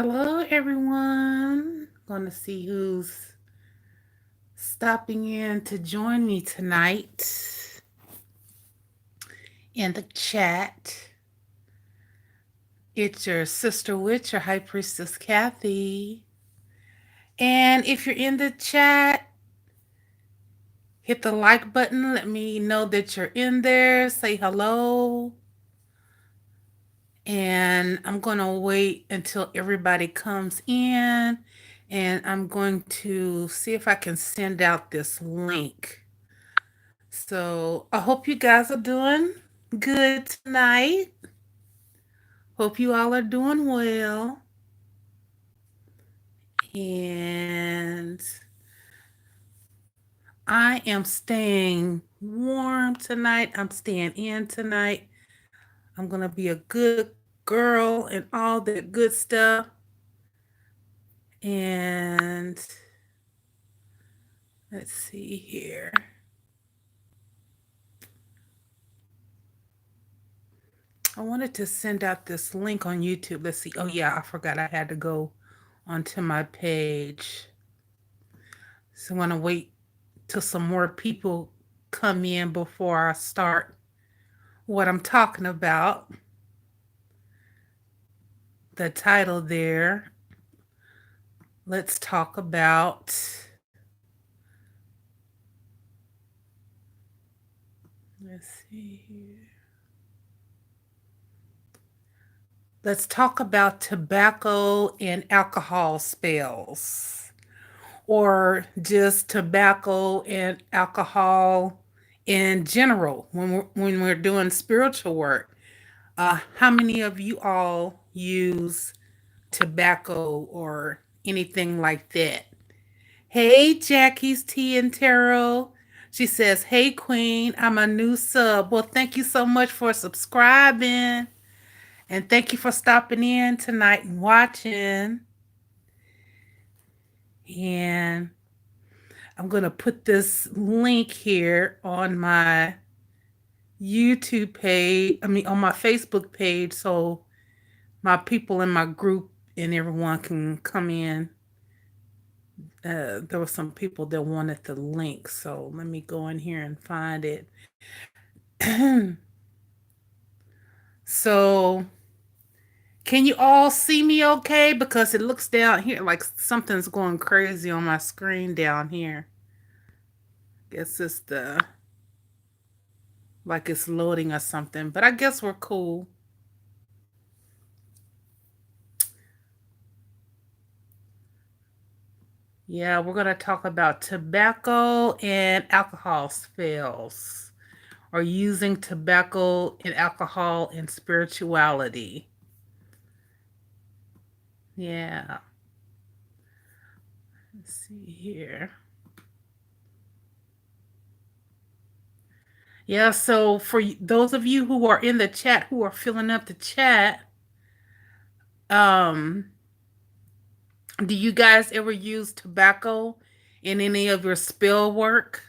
Hello, everyone. Going to see who's stopping in to join me tonight in the chat. It's your sister witch, your high priestess Kathy. And if you're in the chat, hit the like button. Let me know that you're in there. Say hello. And I'm going to wait until everybody comes in. And I'm going to see if I can send out this link. So I hope you guys are doing good tonight. Hope you all are doing well. And I am staying warm tonight. I'm staying in tonight. I'm going to be a good girl and all that good stuff. And let's see here. I wanted to send out this link on YouTube. Let's see. Oh, yeah, I forgot I had to go onto my page. So I want to wait till some more people come in before I start what I'm talking about. The title there, let's talk about, let's see here. Let's talk about tobacco and alcohol spells, or just tobacco and alcohol in general when we're doing spiritual work. How many of you all use tobacco or anything like that? Hey, Jackie's Tea and Tarot. She says, "Hey, Queen, I'm a new sub." Well, thank you so much for subscribing. And thank you for stopping in tonight and watching. And I'm going to put this link here on my YouTube page, on my Facebook page, so my people in my group and everyone can come in. There were some people that wanted the link, so let me go in here and find it. So, can you all see me okay? Because it looks down here like something's going crazy on my screen down here. Guess it's like it's loading or something, but I guess we're cool. Yeah, we're going to talk about tobacco and alcohol spells, or using tobacco and alcohol in spirituality. Yeah. Let's see here. Yeah, so for those of you who are in the chat, who are filling up the chat, um, do you guys ever use tobacco in any of your spell work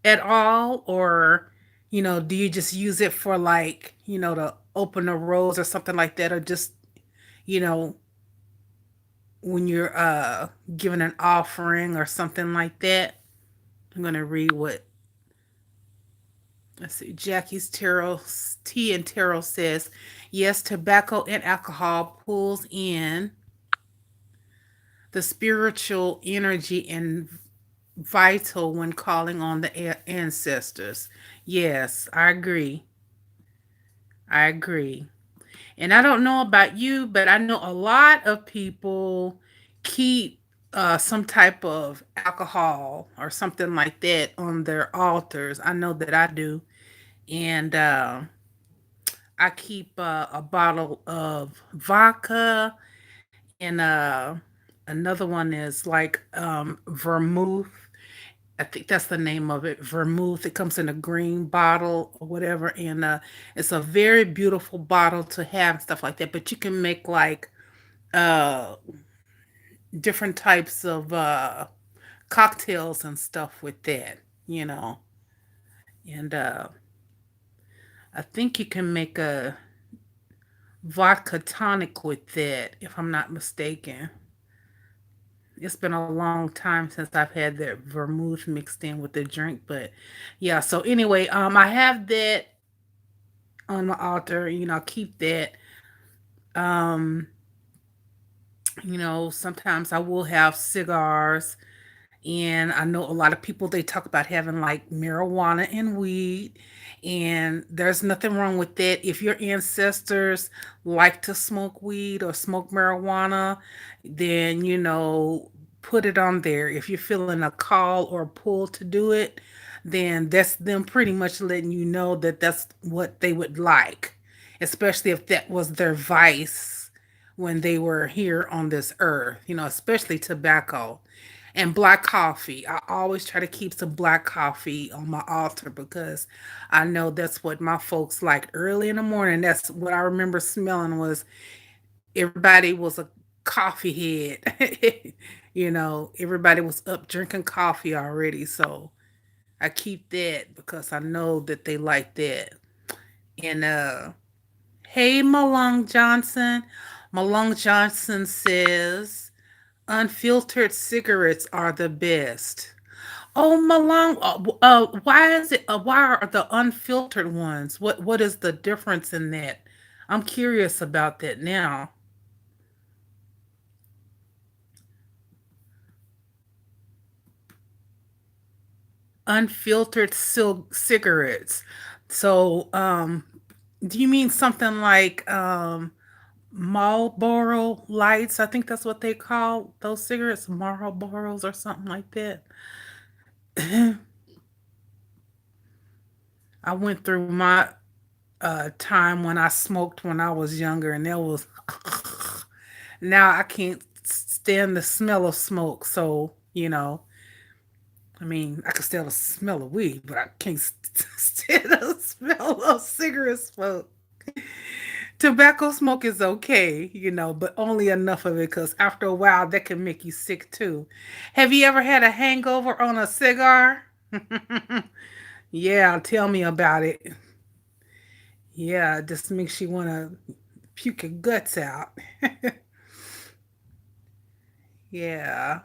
at all? Or, do you just use it for, like, to open a rose or something like that? Or just, you know, when you're giving an offering or something like that? I'm gonna read what, let's see, Jackie's Tarot Tea and Tarot says, yes, tobacco and alcohol pulls in the spiritual energy and vital when calling on the ancestors. Yes, I agree. I agree. And I don't know about you, but I know a lot of people keep some type of alcohol or something like that on their altars. I know that I do. And I keep a bottle of vodka, and another one is like vermouth. I think that's the name of it, vermouth. It comes in a green bottle or whatever, and it's a very beautiful bottle to have and stuff like that. But you can make like uh, different types of cocktails and stuff with that, you know. And I think you can make a vodka tonic with that, if I'm not mistaken. It's been a long time since I've had that vermouth mixed in with the drink, but yeah. So anyway, I have that on my altar. I keep that. Um, sometimes I will have cigars. And I know a lot of people, they talk about having like marijuana and weed, and there's nothing wrong with that. If your ancestors like to smoke weed or smoke marijuana, then put it on there. If you're feeling a call or a pull to do it, then that's them pretty much letting you know that that's what they would like, especially if that was their vice when they were here on this earth, especially tobacco and black coffee. I always try to keep some black coffee on my altar because I know that's what my folks like early in the morning. That's what I remember smelling was everybody was a coffee head. Everybody was up drinking coffee already. So I keep that because I know that they like that. And hey Malong Johnson. Malong Johnson says unfiltered cigarettes are the best. Oh, Malong, why is it? Why are the unfiltered ones? What is the difference in that? I'm curious about that now. Unfiltered cigarettes. So, do you mean something like Marlboro Lights? I think that's what they call those cigarettes, Marlboros or something like that. I went through my time when I smoked when I was younger, and there was now I can't stand the smell of smoke. So I mean, I can stand the smell of weed, but I can't stand the smell of cigarette smoke. Tobacco smoke is okay, but only enough of it because after a while that can make you sick too. Have you ever had a hangover on a cigar? Yeah, tell me about it. Yeah, it just makes you want to puke your guts out. Yeah.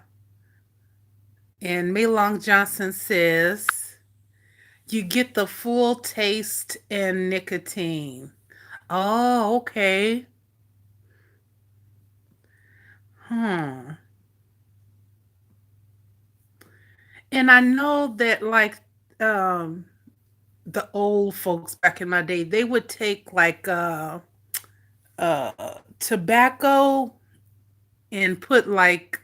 And Maylong Johnson says, you get the full taste and nicotine. Oh, okay. Hmm. And I know that like um the old folks back in my day, they would take like tobacco and put like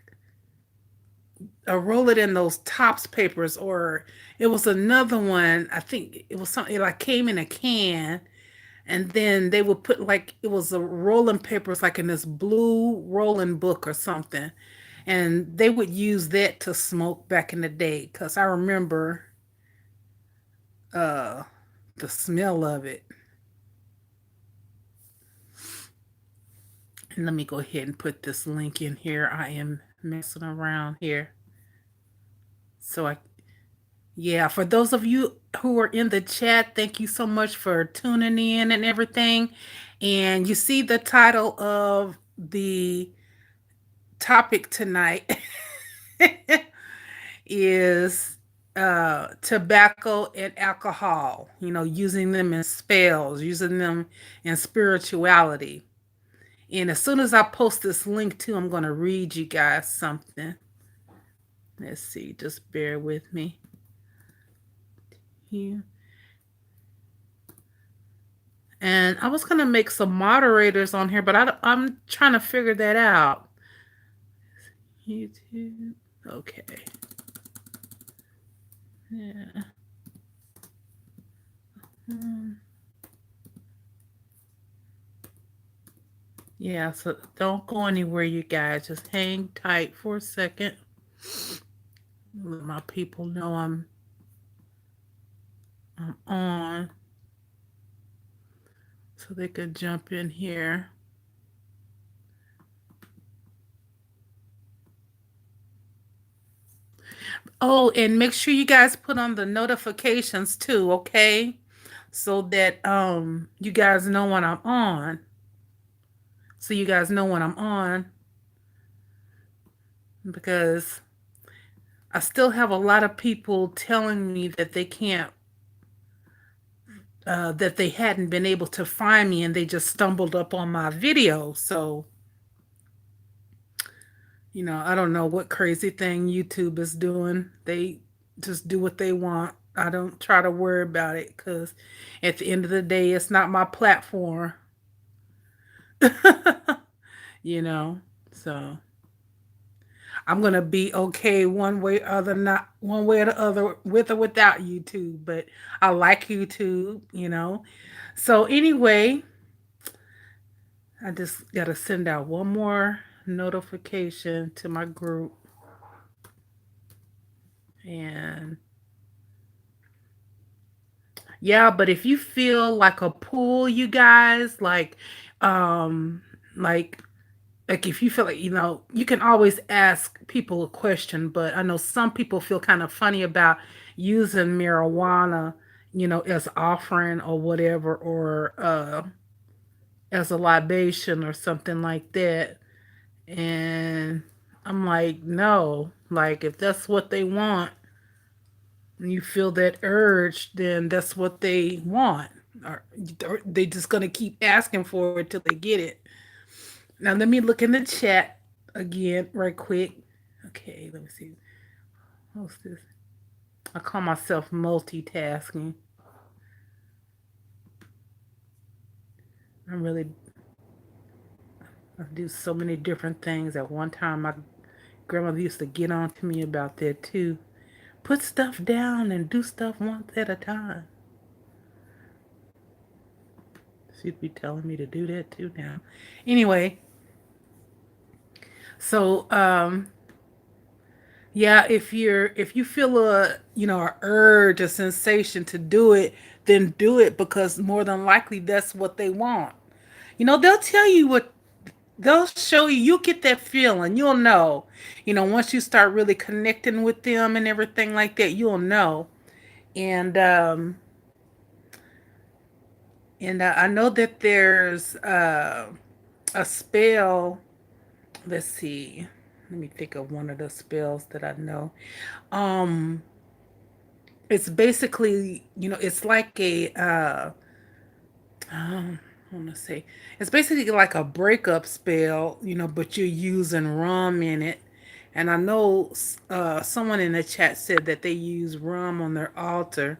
roll it in those tops papers, or it was another one. I think it was something it like came in a can, and then they would put like it was a rolling papers like in this blue rolling book or something, and they would use that to smoke back in the day because I remember uh the smell of it. And let me go ahead and put this link in here. I am messing around here. So yeah, for those of you who are in the chat, thank you so much for tuning in and everything. And you see the title of the topic tonight is tobacco and alcohol, using them in spells, using them in spirituality. And as soon as I post this link too, I'm going to read you guys something. Let's see, just bear with me here. And I was going to make some moderators on here, but I'm trying to figure that out. YouTube. Okay. Yeah. Hmm. Yeah, so don't go anywhere, you guys. Just hang tight for a second. Let my people know I'm on so they could jump in here. Oh, and make sure you guys put on the notifications too, okay? So that you guys know when I'm on. so you guys know when I'm on, because I still have a lot of people telling me that they can't, that they hadn't been able to find me and they just stumbled up on my video. So, I don't know what crazy thing YouTube is doing. They just do what they want. I don't try to worry about it because at the end of the day, it's not my platform, you know. So I'm gonna be okay one way or other, not one way or the other, with or without YouTube. But I like YouTube. So anyway, I just gotta send out one more notification to my group, and yeah, but if you feel like a pull, you guys, um, like, if you feel like, you can always ask people a question, but I know some people feel kind of funny about using marijuana, as offering or whatever, or as a libation or something like that. And I'm like, no, like, if that's what they want, and you feel that urge, then that's what they want. Or they just gonna keep asking for it till they get it. Now let me look in the chat again, right quick. Okay, let me see. What's this? I call myself multitasking. I'm really I do so many different things at one time. My grandmother used to get on to me about that too. Put stuff down and do stuff once at a time. She'd be telling me to do that too now. Anyway, so yeah, if you feel a urge, a sensation to do it, then do it, because more than likely that's what they want. They'll tell you what they'll show you. You'll get that feeling. You'll know. Once you start really connecting with them and everything like that, you'll know. And I know that there's a spell. Let's see. Let me think of one of the spells that I know. Um, it's basically, it's like I want to say, it's basically like a breakup spell, but you're using rum in it. And I know someone in the chat said that they use rum on their altar,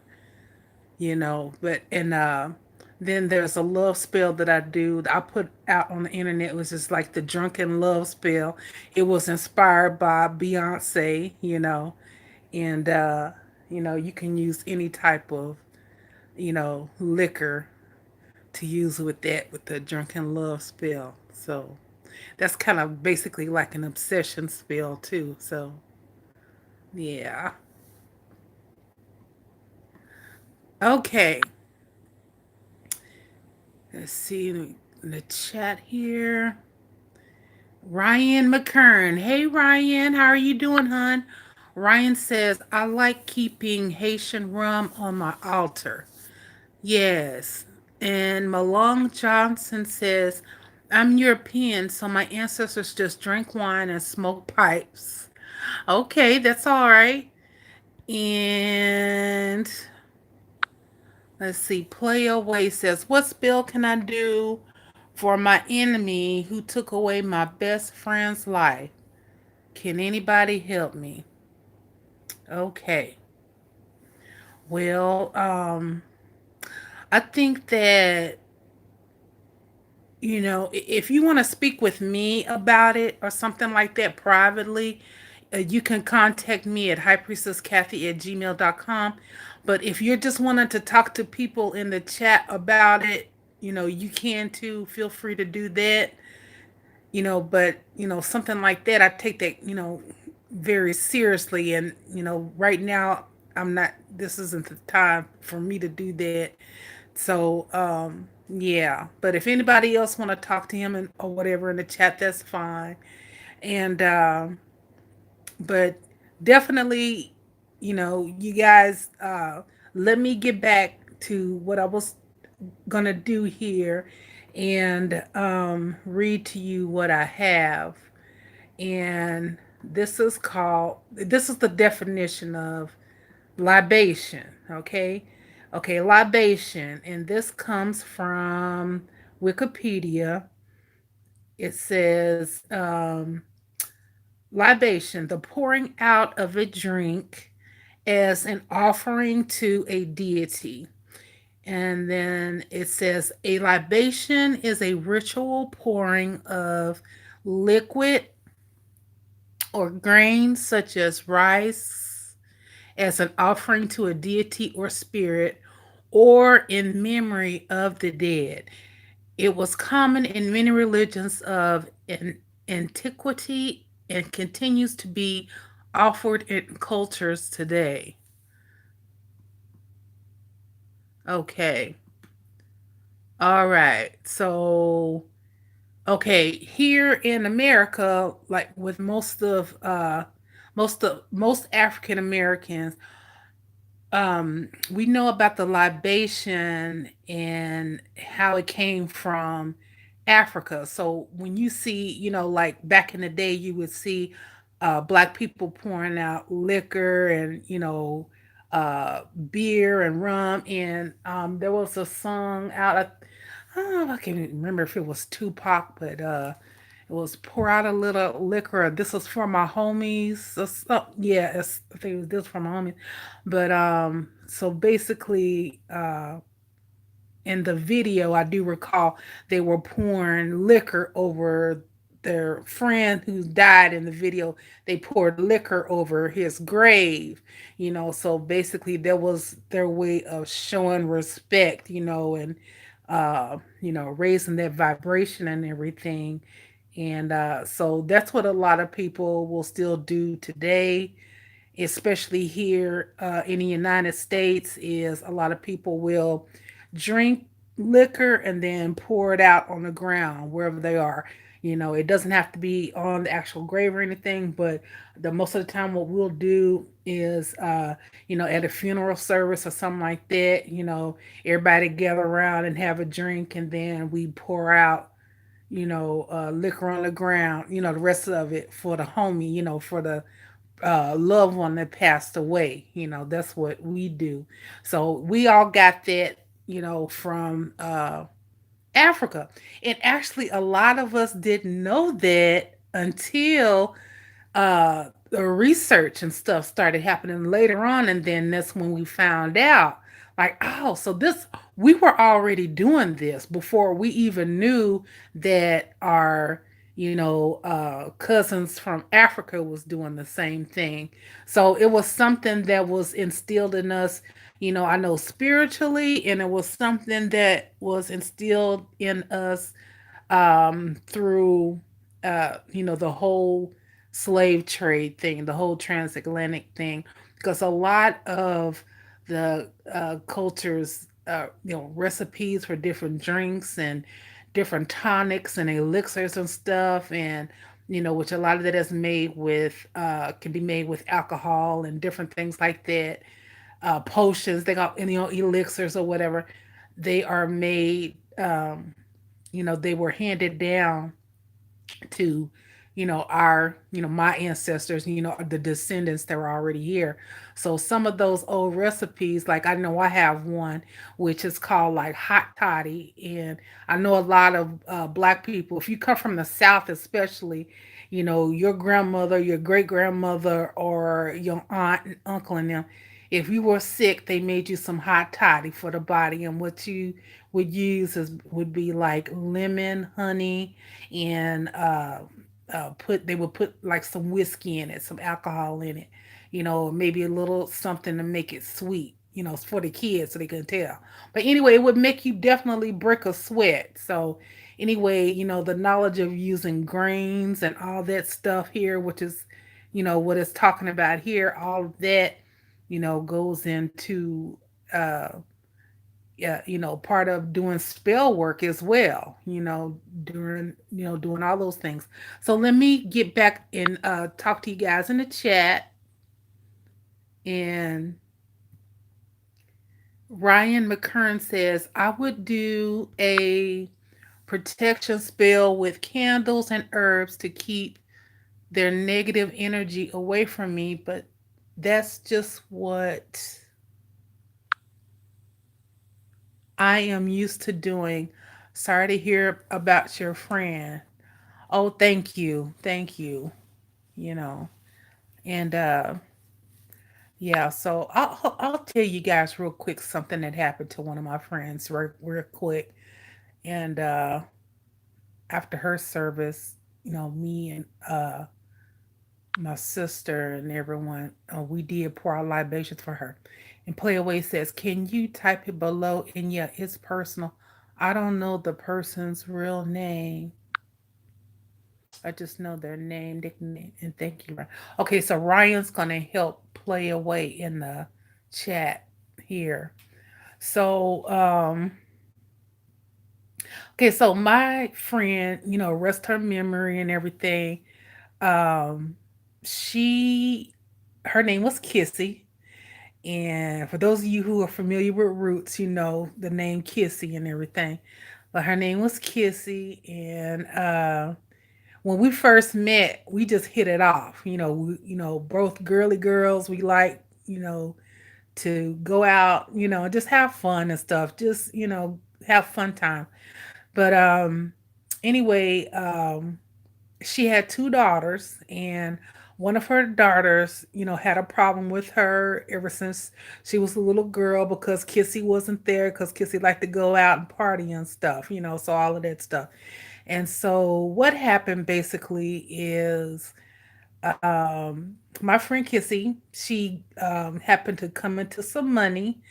but and then there's a love spell that I do that I put out on the internet. It was just like the drunken love spell. It was inspired by Beyonce, and you can use any type of, liquor to use with that, with the drunken love spell. So that's kind of basically like an obsession spell too. So yeah. Okay. Let's see in the chat here. Ryan McKern. Hey Ryan, how are you doing, hon? Ryan says, I like keeping Haitian rum on my altar. Yes. And Malong Johnson says, I'm European, so my ancestors just drank wine and smoked pipes. Okay, that's all right. And let's see, Play Away says, what spell can I do for my enemy who took away my best friend's life? Can anybody help me? Okay. Well, I think that if you want to speak with me about it or something like that privately, you can contact me at highpriestesskathy@gmail.com. But if you're just wanting to talk to people in the chat about it, you can too. Feel free to do that. But something like that, I take that, very seriously. And, right now, I'm not, this isn't the time for me to do that. So, yeah. But if anybody else want to talk to him or whatever in the chat, that's fine. And but definitely, you guys, let me get back to what I was gonna do here, and read to you what I have. And this is the definition of libation, okay? Okay, libation, and this comes from Wikipedia. It says libation, the pouring out of a drink as an offering to a deity. And then it says a libation is a ritual pouring of liquid or grains such as rice as an offering to a deity or spirit or in memory of the dead. It was common in many religions of antiquity and continues to be offered in cultures today. Okay. All right. So, okay, here in America, like with most African Americans, we know about the libation and how it came from Africa. So when you see, like back in the day, you would see black people pouring out liquor and uh, beer and rum. And there was a song out. I can't remember if it was Tupac, but it was pour out a little liquor. This is for my homies. Yeah, I think it was this for my homies. But so basically, in the video, I do recall they were pouring liquor over their friend who died in the video. They poured liquor over his grave, So basically, that was their way of showing respect, and raising that vibration and everything. And so that's what a lot of people will still do today, especially here in the United States, is a lot of people will drink liquor and then pour it out on the ground wherever they are. It doesn't have to be on the actual grave or anything, but the most of the time what we'll do is at a funeral service or something like that, everybody gather around and have a drink, and then we pour out liquor on the ground, the rest of it for the homie, for the loved one that passed away. That's what we do. So we all got that, from Africa. And actually, a lot of us didn't know that until the research and stuff started happening later on, and then that's when we found out, like, oh, so this we were already doing this before we even knew that our cousins from Africa was doing the same thing. So it was something that was instilled in us, I know spiritually, and it was something that was instilled in us through the whole slave trade thing, the whole transatlantic thing, because a lot of the cultures, recipes for different drinks and different tonics and elixirs and stuff, and which a lot of that is made with can be made with alcohol and different things like that. Potions, they got elixirs or whatever. They are made. They were handed down to our my ancestors, the descendants that were already here. So some of those old recipes, like I know I have one which is called like hot toddy, and I know a lot of black people, if you come from the south especially, your grandmother, your great grandmother, or your aunt and uncle and them, if you were sick, they made you some hot toddy for the body. And what you would use would be like lemon, honey, and put they would put like some whiskey in it, some alcohol in it, maybe a little something to make it sweet, for the kids so they couldn't tell. But anyway, it would make you definitely break a sweat. So anyway, the knowledge of using grains and all that stuff here, which is, what it's talking about here, all of that, goes into yeah, part of doing spell work as well, doing all those things. So let me get back and talk to you guys in the chat. And Ryan McKern says, I would do a protection spell with candles and herbs to keep their negative energy away from me, but that's just what I am used to doing. Sorry to hear about your friend. Oh, thank you. Thank you. You know. And yeah, so I'll tell you guys real quick something that happened to one of my friends real quick. And after her service, me and my sister and everyone, we did pour our libations for her. And Playaway says, "Can you type it below?" And yeah, it's personal. I don't know the person's real name. I just know their name, nickname, and thank you. Okay, so Ryan's gonna help play away in the chat here. So, okay, so my friend, rest her memory and everything. Um, she, her name was Kissy, and for those of you who are familiar with Roots, you know the name Kissy and everything. But her name was Kissy, and when we first met, we just hit it off. Both girly girls. We like, to go out, just have fun and stuff. Just, have fun time. But anyway, she had two daughters, and one of her daughters, had a problem with her ever since she was a little girl because Kissy wasn't there because Kissy liked to go out and party and stuff, so all of that stuff. And so what happened basically is my friend Kissy, she happened to come into some money,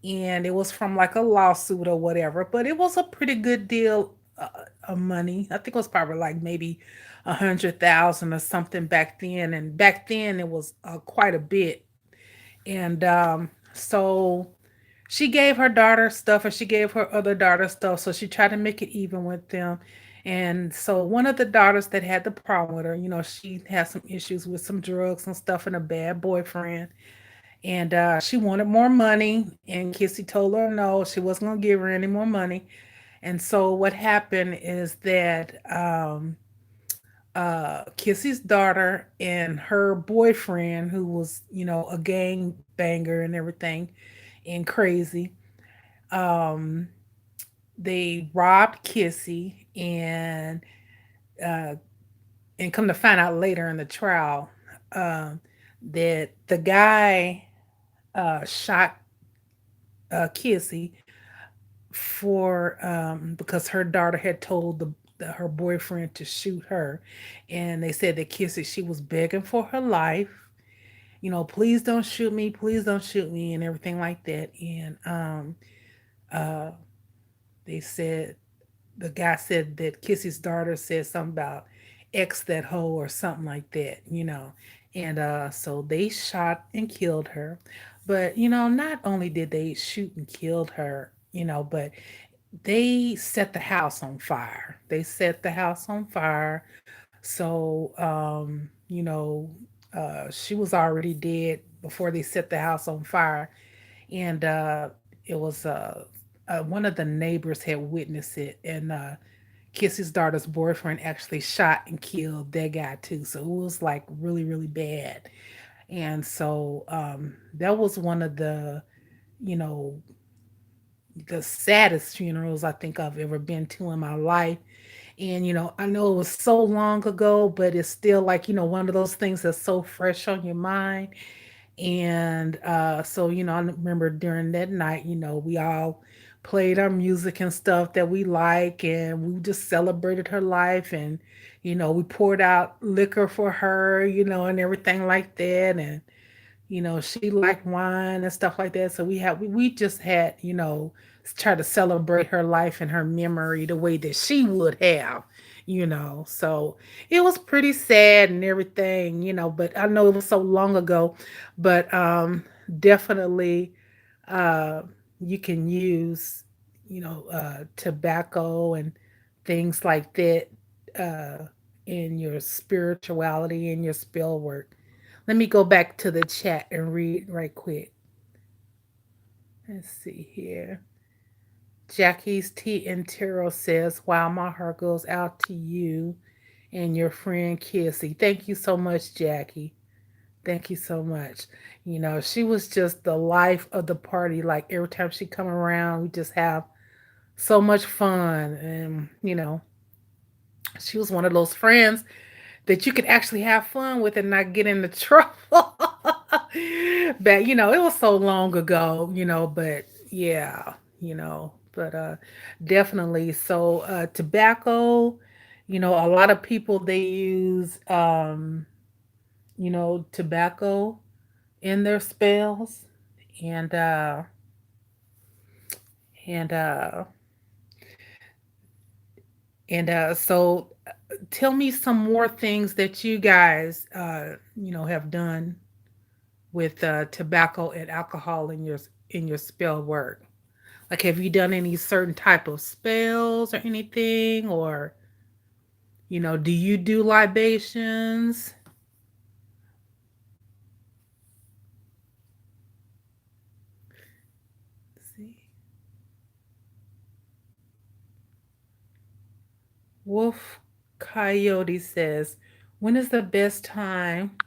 and it was from like a lawsuit or whatever, but it was a pretty good deal of money. I think it was probably like maybe 100,000 or something back then, and back then it was quite a bit. And so she gave her daughter stuff and she gave her other daughter stuff, so she tried to make it even with them. And so one of the daughters that had the problem with her, she had some issues with some drugs and stuff and a bad boyfriend, and she wanted more money, and Kissy told her no, she wasn't going to give her any more money. And so what happened is that Kissy's daughter and her boyfriend, who was, a gang banger and everything and crazy, um, they robbed Kissy, uh, and come to find out later in the trial, um, that the guy shot Kissy for because her daughter had told her boyfriend to shoot her, and they said that Kissy, she was begging for her life. Please don't shoot me, please don't shoot me, and everything like that. And uh, they said the guy said that Kissy's daughter said something about X that hoe or something like that. And so they shot and killed her. But not only did they shoot and killed her, but they set the house on fire. They set the house on fire. So, she was already dead before they set the house on fire. And it was one of the neighbors had witnessed it. And Kissy's daughter's boyfriend actually shot and killed that guy too. So it was like really, really bad. And so that was one of you know, the saddest funerals I think I've ever been to in my life. And, I know it was so long ago, but it's still like, one of those things that's so fresh on your mind. And so, I remember during that night, we all played our music and stuff that we like, and we just celebrated her life. And, we poured out liquor for her, and everything like that. And, she liked wine and stuff like that. So we just had, try to celebrate her life and her memory the way that she would have, So it was pretty sad and everything, but I know it was so long ago. But definitely uh you can use, tobacco and things like that uh in your spirituality and your spell work. Let me go back to the chat and read right quick. Let's see here. Jackie's Tea and Tarot says, wow, my heart goes out to you and your friend Kissy. Thank you so much, Jackie. Thank you so much. You know, she was just the life of the party. Like every time she come around, we just have so much fun. And, you know, she was one of those friends that you could actually have fun with and not get into trouble. But, you know, it was so long ago, you know, but yeah, you know, but definitely. So tobacco, you know, a lot of people they use you know, tobacco in their spells and and uh so tell me some more things that you guys you know have done with tobacco and alcohol in your spell work. Like have you done any certain type of spells or anything, or you know, do you do libations? Let's see. Wolf Coyote says, when is the best time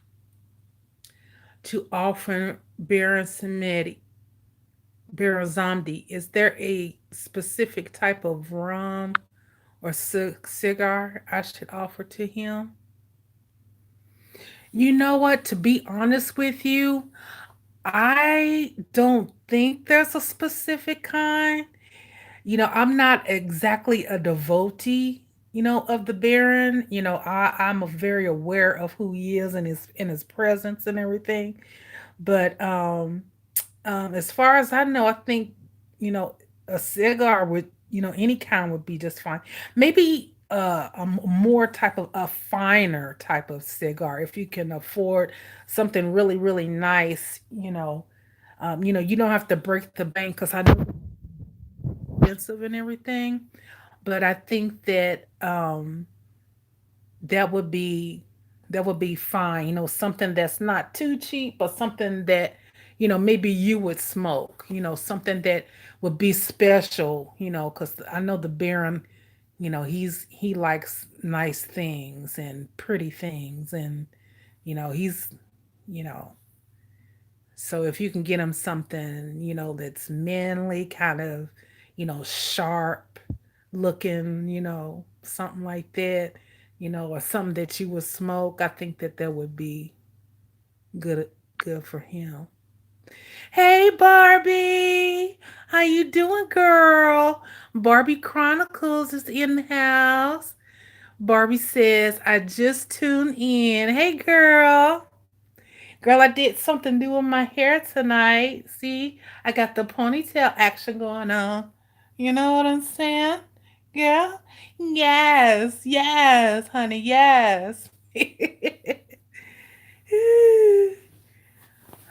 to offer Baron Samedi Barazamdi? Is there a specific type of rum or cigar I should offer to him? You know what? To be honest with you, I don't think there's a specific kind. You know, I'm not exactly a devotee, you know, of the Baron. You know, I'm very aware of who he is and his presence and everything. But as far as I know, I think, you know, a cigar would, you know, any kind would be just fine. Maybe more type of a finer type of cigar if you can afford something really, really nice, you know, you don't have to break the bank because I know it's expensive and everything, but I think that that would be that would be fine. You know, something that's not too cheap, but something that, you know, maybe you would smoke. You know, something that would be special. You know, because I know the Baron. You know, he likes nice things and pretty things, and you know you know. So if you can get him something, you know, that's manly, kind of, you know, sharp looking, you know, something like that, you know, or something that you would smoke, I think that that would be good good for him. Hey Barbie, how you doing, girl? Barbie Chronicles is in the house. Barbie says, I just tuned in. Hey girl. Girl, I did something new with my hair tonight. See, I got the ponytail action going on. You know what I'm saying? Yeah? Yes, yes, honey, yes.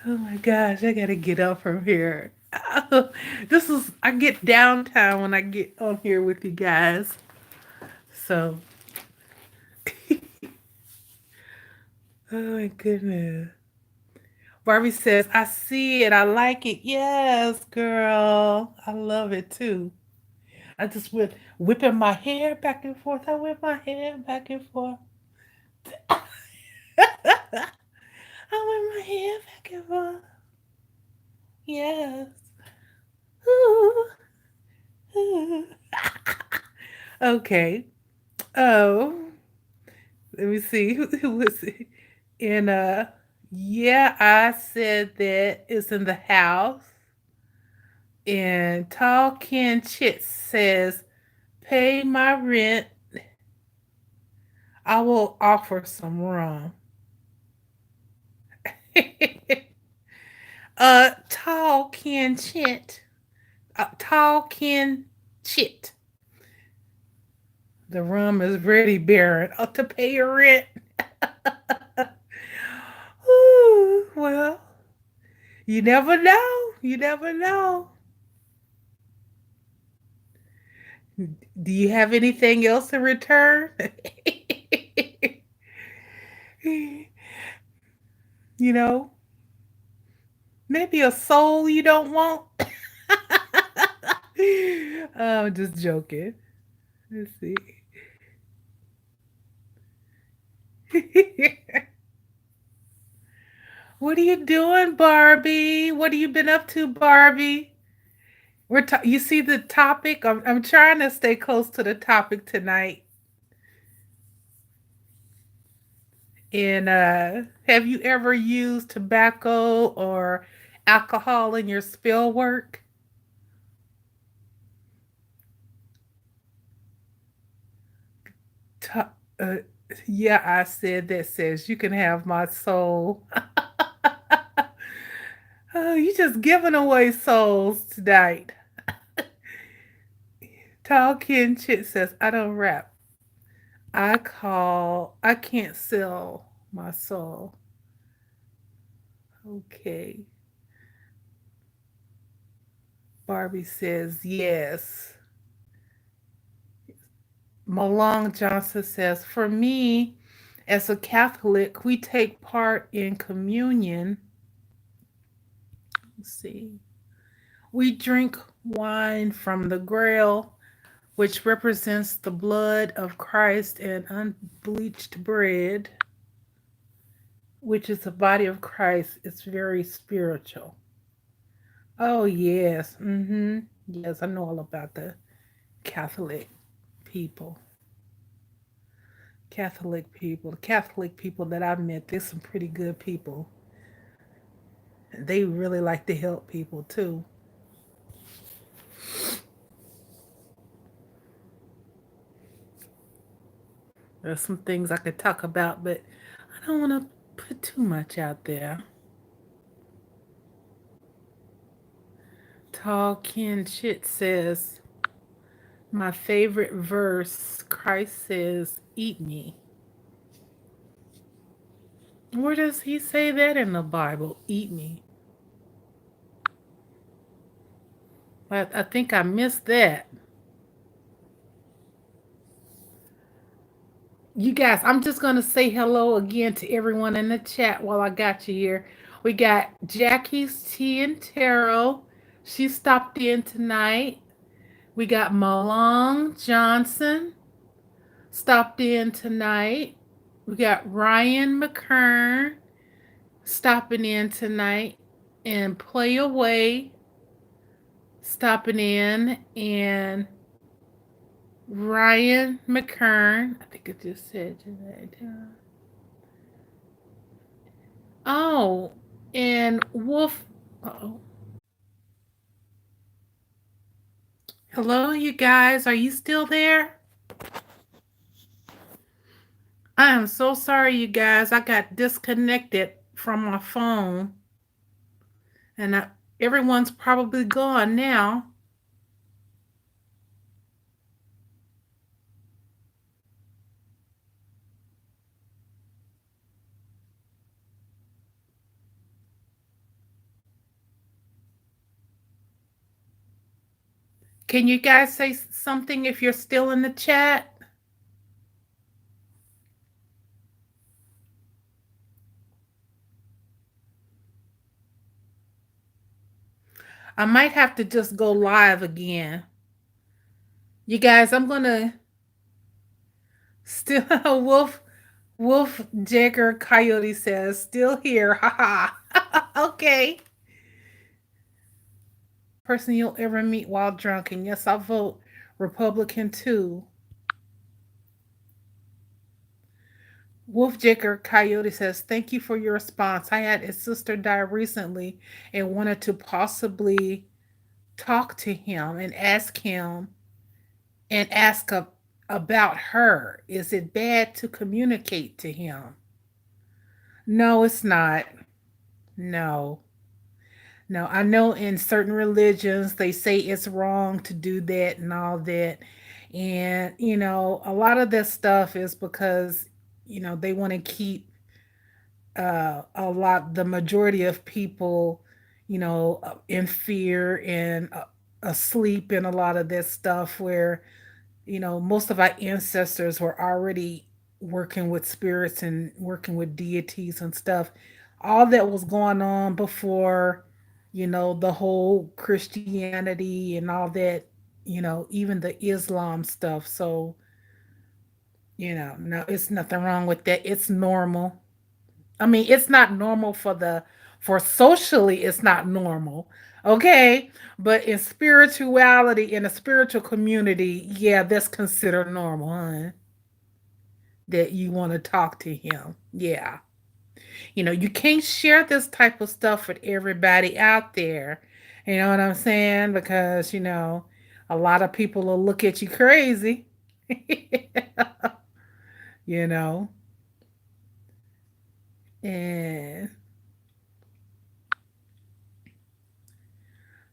Oh my gosh, I gotta get up from here. This is, I get downtown when I get on here with you guys. So, oh my goodness. Barbie says, I see it. I like it. Yes, girl. I love it too. I just went whipping my hair back and forth. I whip my hair back and forth. I whip my hair back and forth. Yes. Ooh, ooh. Okay. Oh, let me see. Who was it? And yeah, I said that it's in the house. And Tall Ken Chit says, pay my rent. I will offer some rum. Tall Ken Chit. Tall Ken Chit. The rum is ready, Baron. To pay your rent. Ooh, well, you never know. You never know. Do you have anything else in return? You know, maybe a soul you don't want. I'm just joking. Let's see. What are you doing, Barbie? What have you been up to, Barbie? You see the topic? I'm trying to stay close to the topic tonight. And have you ever used tobacco or alcohol in your spell work? To- uh, yeah, I said that says you can have my soul. Oh, you just giving away souls tonight. Tall Ken Chit says, I don't rap. I can't sell my soul. Okay. Barbie says, yes. Malong Johnson says, for me, as a Catholic, we take part in communion. Let's see. We drink wine from the grail, which represents the blood of Christ, and unbleached bread, which is the body of Christ. It's very spiritual. Oh, yes. Mm-hmm. Yes, I know all about the Catholic people. Catholic people. The Catholic people that I've met, there's some pretty good people. They really like to help people too. There's some things I could talk about, but I don't want to put too much out there. Tall Ken Chit says, my favorite verse, Christ says, eat me. Where does he say that in the Bible? Eat me. I think I missed that. You guys, I'm just going to say hello again to everyone in the chat while I got you here. We got Jackie's Tea and Tarot. She stopped in tonight. We got Malong Johnson stopped in tonight. We got Ryan McKern stopping in tonight. And Play Away stopping in. And Ryan McKern. I think it just said tonight. Oh, and Wolf. Uh-oh. Hello, you guys. Are you still there? I am so sorry, you guys. I got disconnected from my phone, and everyone's probably gone now. Can you guys say something if you're still in the chat? I might have to just go live again. You guys, I'm gonna still Wolf Jagger Coyote says still here. Haha. Okay. Person you'll ever meet while drunk. And yes, I'll vote Republican too. Wolfjacker Coyote says, thank you for your response. I had a sister die recently and wanted to possibly talk to him and ask about her. Is it bad to communicate to him? No, it's not. No. No, I know in certain religions they say it's wrong to do that and all that. And, a lot of this stuff is because, they want to keep the majority of people, in fear and asleep in a lot of this stuff where, most of our ancestors were already working with spirits and working with deities and stuff. All that was going on before, the whole Christianity and all that, even the Islam stuff. So, no, it's nothing wrong with that. It's normal. I mean, it's not normal for socially, it's not normal. Okay. But in spirituality, in a spiritual community, yeah, that's considered normal, huh? That you want to talk to him. Yeah. You can't share this type of stuff with everybody out there. You know what I'm saying? Because, a lot of people will look at you crazy. you know. And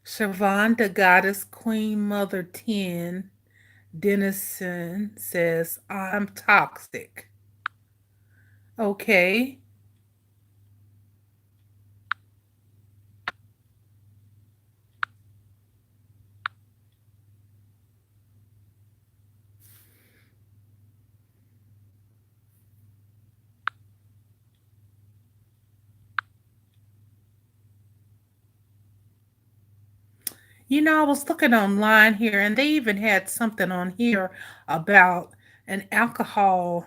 Siobhan, the goddess queen mother 10, Denison says, I'm toxic. Okay. I was looking online here and they even had something on here about an alcohol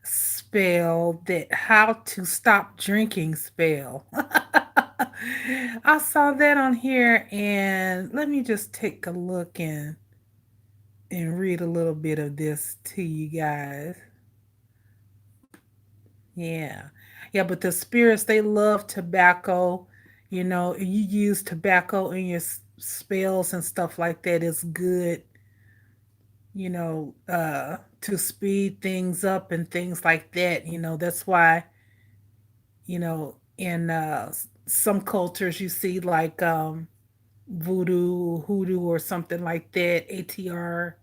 spell, that how to stop drinking spell. I saw that on here and let me just take a look and read a little bit of this to you guys. Yeah. Yeah, but the spirits, they love tobacco. You use tobacco in your spells and stuff like that. It's good, to speed things up and things like that. That's why, in some cultures you see like voodoo, hoodoo, or something like that, ATR,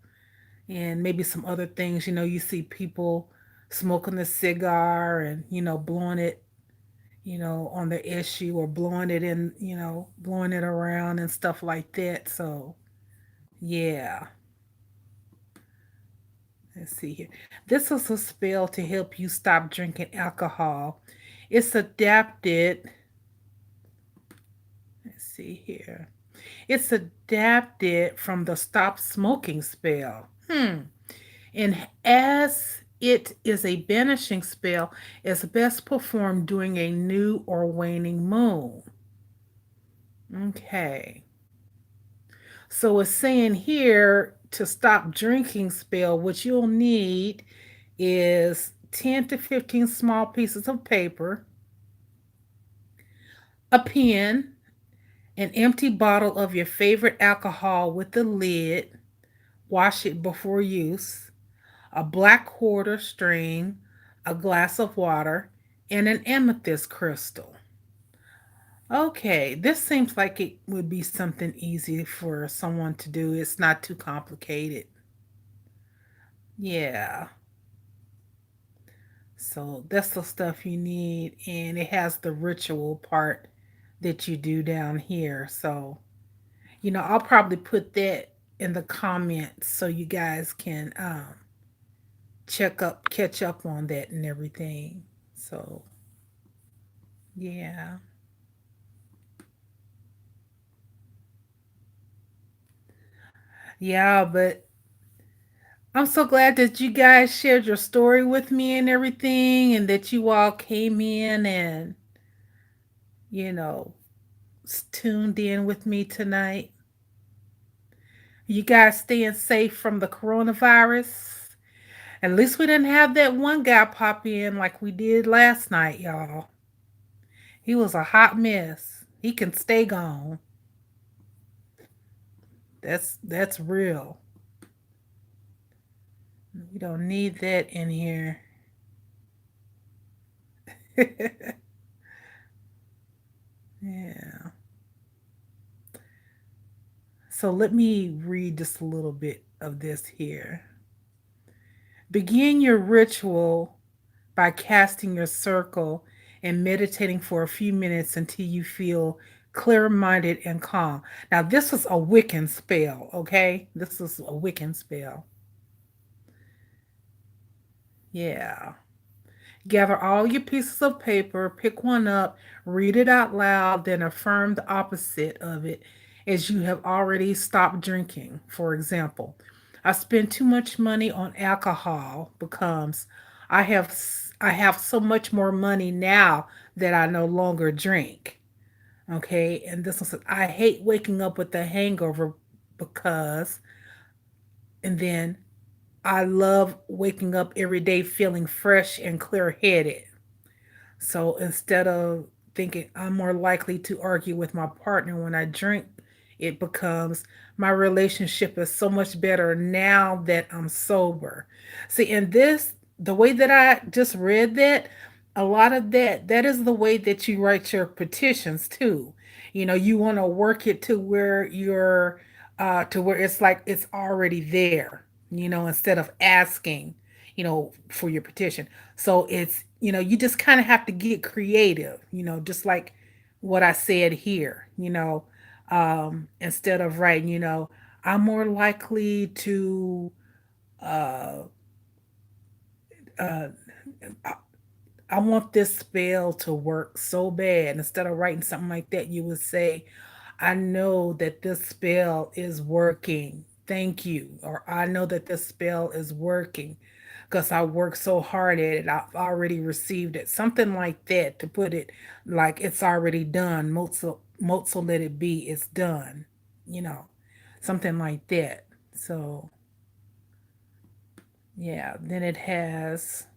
and maybe some other things. You see people smoking a cigar and, blowing it, on the issue, or blowing it in, blowing it around and stuff like that. So, yeah. Let's see here. This is a spell to help you stop drinking alcohol. It's adapted. Let's see here. It's adapted from the stop smoking spell. And as it is a banishing spell, it's best performed during a new or waning moon. Okay. So it's saying here to stop drinking spell, what you'll need is 10 to 15 small pieces of paper, a pen, an empty bottle of your favorite alcohol with the lid, wash it before use, a black quarter string, a glass of water, and an amethyst crystal. Okay, this seems like it would be something easy for someone to do. It's not too complicated. Yeah. So that's the stuff you need, and it has the ritual part that you do down here. So, I'll probably put that in the comments so you guys can catch up on that and everything. So, yeah. Yeah, but I'm so glad that you guys shared your story with me and everything, and that you all came in and, you know, tuned in with me tonight. You guys staying safe from the coronavirus. At least we didn't have that one guy pop in like we did last night, y'all. He was a hot mess. He can stay gone. That's real. We don't need that in here. Yeah. So let me read just a little bit of this here. Begin your ritual by casting your circle and meditating for a few minutes until you feel clear minded and calm. Now, this is a Wiccan spell, okay? This is a Wiccan spell. Yeah. Gather all your pieces of paper, pick one up, read it out loud, then affirm the opposite of it as you have already stopped drinking. For example, I spend too much money on alcohol becomes I have so much more money now that I no longer drink. Okay, and this one says I hate waking up with a hangover because, and then I love waking up every day feeling fresh and clear headed. So instead of thinking I'm more likely to argue with my partner when I drink, it becomes my relationship is so much better now that I'm sober. See, and this, the way that I just read that, a lot of that is the way that you write your petitions too. You want to work it to where to where it's like it's already there, instead of asking, for your petition. So it's, you just kind of have to get creative, just like what I said here, instead of writing, I'm more likely to, uh, uh, I, I want this spell to work so bad. Instead of writing something like that, you would say, I know that this spell is working. Thank you. Or I know that this spell is working because I worked so hard at it. I've already received it. Something like that to put it like it's already done. Mozart let it be. It's done. You know, something like that. So, yeah. Then it has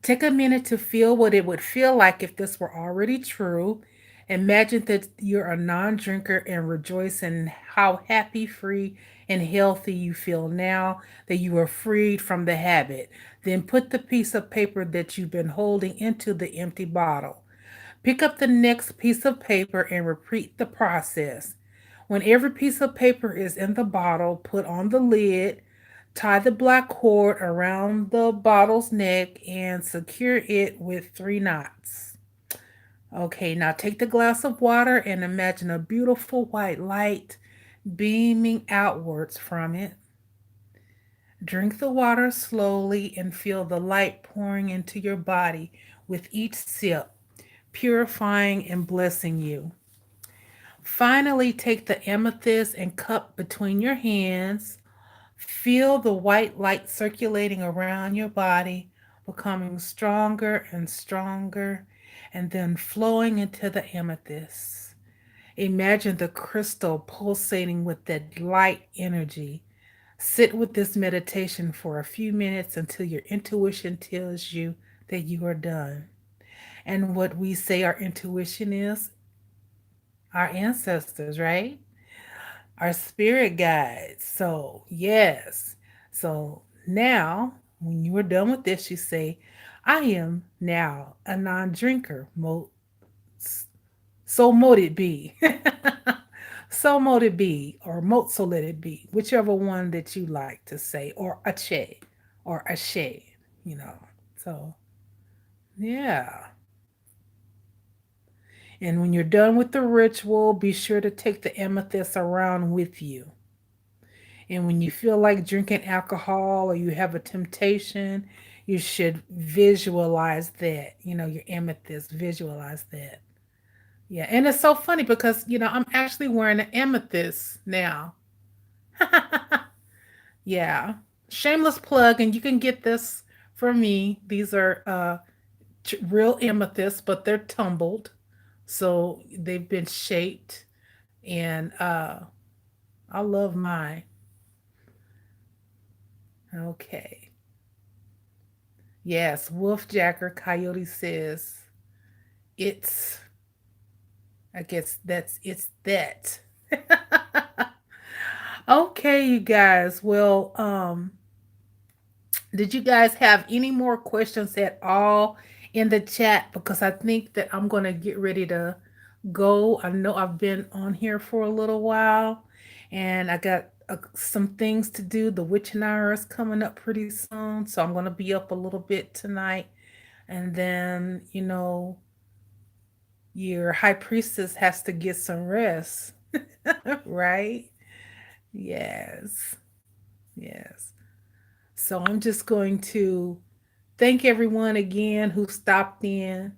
take a minute to feel what it would feel like if this were already true. Imagine that you're a non drinker and rejoice in how happy, free, and healthy you feel now that you are freed from the habit. Then put the piece of paper that you've been holding into the empty bottle. Pick up the next piece of paper and repeat the process. When every piece of paper is in the bottle, put on the lid, tie the black cord around the bottle's neck, and secure it with 3 knots. Okay, now take the glass of water and imagine a beautiful white light beaming outwards from it. Drink the water slowly and feel the light pouring into your body with each sip, purifying and blessing you. Finally, take the amethyst and cup between your hands. Feel the white light circulating around your body, becoming stronger and stronger, and then flowing into the amethyst. Imagine the crystal pulsating with that light energy. Sit with this meditation for a few minutes until your intuition tells you that you are done. And what we say our intuition is our ancestors, right? Our spirit guides. So, yes. So now, when you are done with this, you say, I am now a non drinker. So mote it be. So mote it be, or mote so let it be, whichever one that you like to say, or ache, or ashe, you know. So, yeah. And when you're done with the ritual, be sure to take the amethyst around with you. And when you feel like drinking alcohol or you have a temptation, you should visualize that, your amethyst, visualize that. Yeah. And it's so funny because, I'm actually wearing an amethyst now. Yeah. Shameless plug. And you can get this from me. These are real amethysts, but they're tumbled. So they've been shaped. And I love mine. Okay. Yes, Wolfjacker Coyote says it's, I guess it's that. Okay, you guys. Well, did you guys have any more questions at all in the chat? Because I think that I'm gonna get ready to go. I know I've been on here for a little while, and I got some things to do. The witching hour is coming up pretty soon, so I'm gonna be up a little bit tonight. And then, your high priestess has to get some rest, right? Yes, yes. So I'm just going to thank everyone again who stopped in.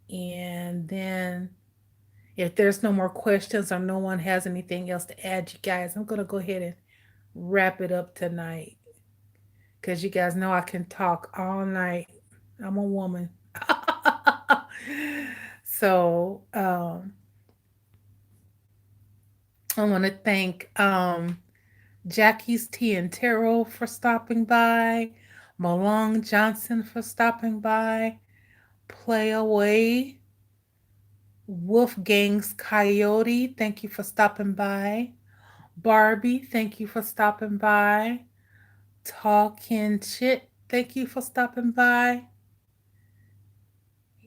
And then, if there's no more questions or no one has anything else to add, you guys, I'm going to go ahead and wrap it up tonight because you guys know I can talk all night. I'm a woman. So, I want to thank Jackie's Tea and Tarot for stopping by, Malong Johnson for stopping by, Play Away, Wolfgang's Coyote, thank you for stopping by, Barbie, thank you for stopping by, Talking Chit, thank you for stopping by,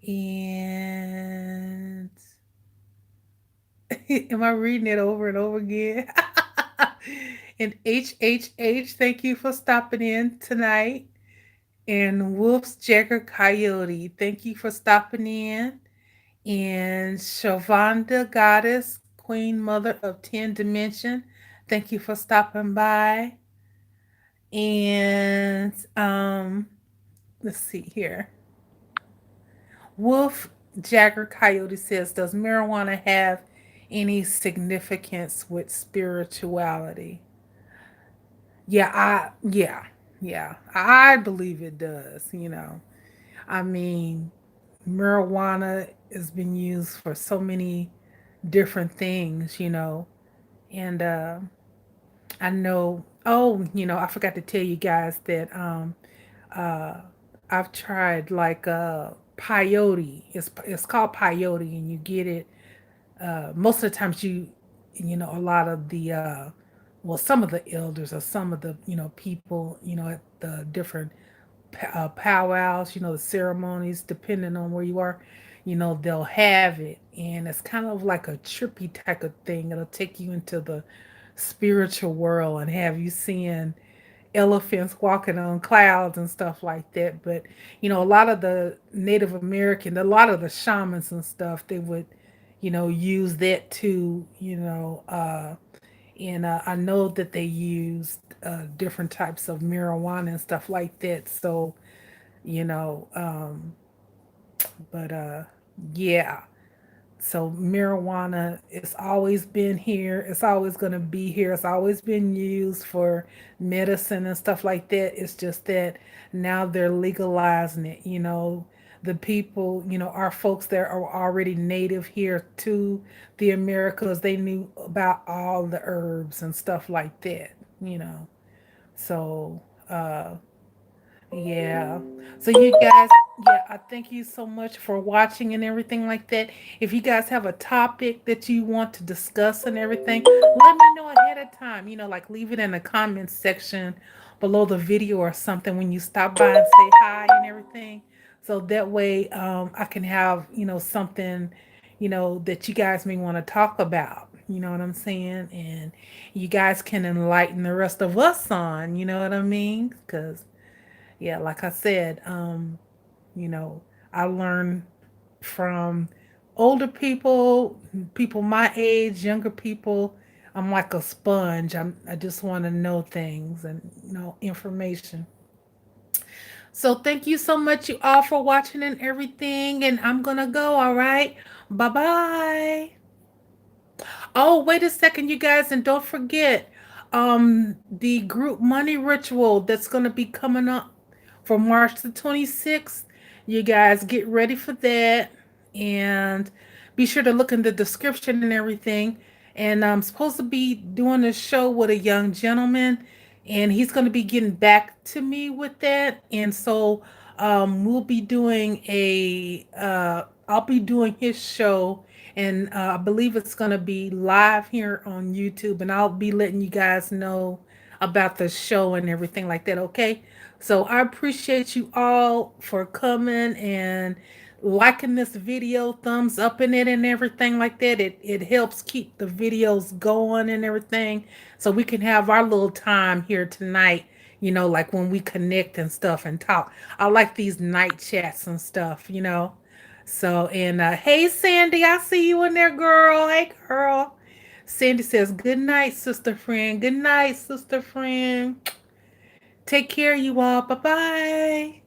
and am I reading it over and over again? And HHH, thank you for stopping in tonight. And Wolf's Jagger Coyote, thank you for stopping in. And Shavonda Goddess, Queen Mother of 10 Dimension, thank you for stopping by. And let's see here. Wolf Jagger Coyote says, does marijuana have any significance with spirituality? Yeah, I believe it does, you know. I mean, marijuana has been used for so many different things, you know. And I know, oh, you know, I forgot to tell you guys that uh, I've tried like peyote. It's called peyote, and you get it. Most of the times, you know, a lot of the well, some of the elders or some of the people, you know, at the different powwows, you know, the ceremonies, depending on where you are, you know, they'll have it. And it's kind of like a trippy type of thing. It'll take you into the spiritual world and have you seeing elephants walking on clouds and stuff like that. But, you know, a lot of the Native American, a lot of the shamans and stuff, they would, you know, use that too, you know. And I know that they used different types of marijuana and stuff like that. So, you know, but yeah. So marijuana, it's always been here. It's always going to be here. It's always been used for medicine and stuff like that. It's just that now they're legalizing it. You know, the people, you know, our folks that are already native here to the Americas, they knew about all the herbs and stuff like that. You know, so yeah. So you guys, yeah, I thank you so much for watching and everything like that. If you guys have a topic that you want to discuss and everything, let me know ahead of time. You know, like leave it in the comments section below the video or something when you stop by and say hi and everything. So that way I can have, you know, something, you know, that you guys may want to talk about. You know what I'm saying? And you guys can enlighten the rest of us on, you know what I mean? Because yeah, like I said, you know, I learned from older people, people my age, younger people. I'm like a sponge. I just want to know things and know information. So thank you so much, you all, for watching and everything. And I'm gonna go. All right. Bye bye. Oh, wait a second, you guys, and don't forget the group money ritual that's going to be coming up for March the 26th. You guys get ready for that and be sure to look in the description and everything. And I'm supposed to be doing a show with a young gentleman, and he's going to be getting back to me with that. And so we'll be doing I'll be doing his show, and I believe it's going to be live here on YouTube, and I'll be letting you guys know about the show and everything like that, okay? So I appreciate you all for coming and liking this video, thumbs up in it and everything like that. It helps keep the videos going and everything so we can have our little time here tonight, you know, like when we connect and stuff and talk. I like these night chats and stuff, you know. So, and hey, Sandy, I see you in there, girl. Hey, girl. Sandy says, good night, sister friend. Good night, sister friend. Take care, you all. Bye bye.